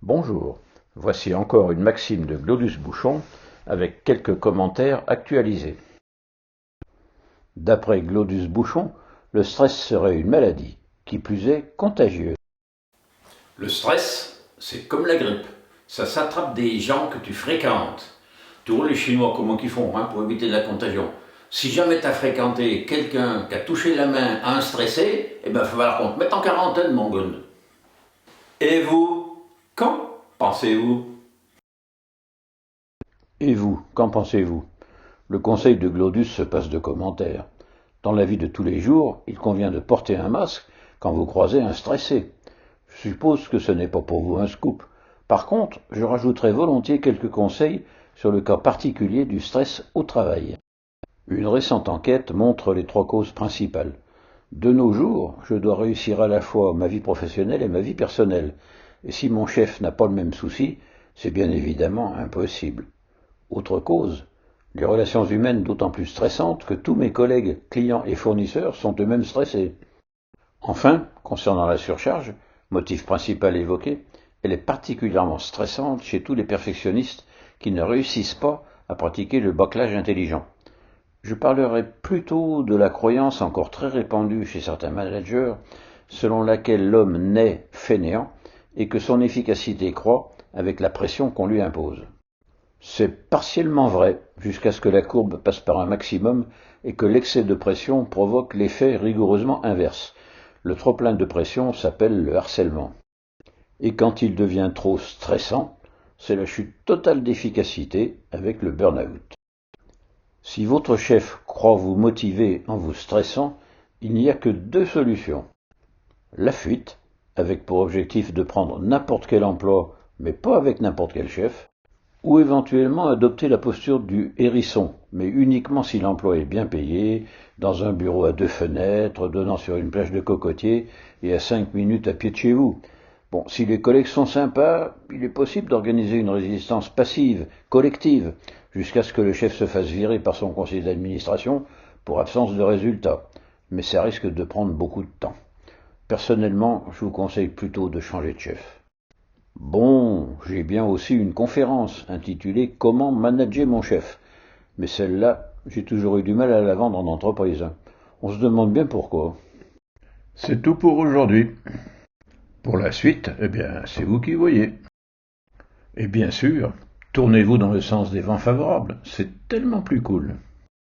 Bonjour, voici encore une maxime de Glodus Bouchon avec quelques commentaires actualisés. D'après Glodus Bouchon, le stress serait une maladie, qui plus est contagieuse. Le stress, c'est comme la grippe. Ça s'attrape des gens que tu fréquentes. Tu vois les Chinois, comment ils font pour éviter la contagion. Si jamais tu as fréquenté quelqu'un qui a touché la main à un stressé, il va falloir qu'on te mette en quarantaine, mon gun. Et vous, quand pensez-vous? Et vous, qu'en pensez-vous? Le conseil de Glodus se passe de commentaires. Dans la vie de tous les jours, il convient de porter un masque quand vous croisez un stressé. Je suppose que ce n'est pas pour vous un scoop. Par contre, je rajouterai volontiers quelques conseils sur le cas particulier du stress au travail. Une récente enquête montre les trois causes principales. De nos jours, je dois réussir à la fois ma vie professionnelle et ma vie personnelle. Et si mon chef n'a pas le même souci, c'est bien évidemment impossible. Autre cause, les relations humaines d'autant plus stressantes que tous mes collègues, clients et fournisseurs sont eux-mêmes stressés. Enfin, concernant la surcharge, motif principal évoqué, elle est particulièrement stressante chez tous les perfectionnistes qui ne réussissent pas à pratiquer le bâclage intelligent. Je parlerai plutôt de la croyance encore très répandue chez certains managers selon laquelle l'homme naît fainéant et que son efficacité croît avec la pression qu'on lui impose. C'est partiellement vrai jusqu'à ce que la courbe passe par un maximum et que l'excès de pression provoque l'effet rigoureusement inverse. Le trop-plein de pression s'appelle le harcèlement. Et quand il devient trop stressant, c'est la chute totale d'efficacité avec le burn-out. Si votre chef croit vous motiver en vous stressant, il n'y a que deux solutions. La fuite, avec pour objectif de prendre n'importe quel emploi, mais pas avec n'importe quel chef, ou éventuellement adopter la posture du hérisson, mais uniquement si l'emploi est bien payé, dans un bureau à 2 fenêtres, donnant sur une plage de cocotiers et à 5 minutes à pied de chez vous. Bon, si les collègues sont sympas, il est possible d'organiser une résistance passive, collective, jusqu'à ce que le chef se fasse virer par son conseil d'administration pour absence de résultat. Mais ça risque de prendre beaucoup de temps. Personnellement, je vous conseille plutôt de changer de chef. Bon, j'ai bien aussi une conférence intitulée Comment manager mon chef. Mais celle-là, j'ai toujours eu du mal à la vendre en entreprise. On se demande bien pourquoi. C'est tout pour aujourd'hui. Pour la suite, eh bien, c'est vous qui voyez. Et bien sûr, tournez-vous dans le sens des vents favorables, c'est tellement plus cool.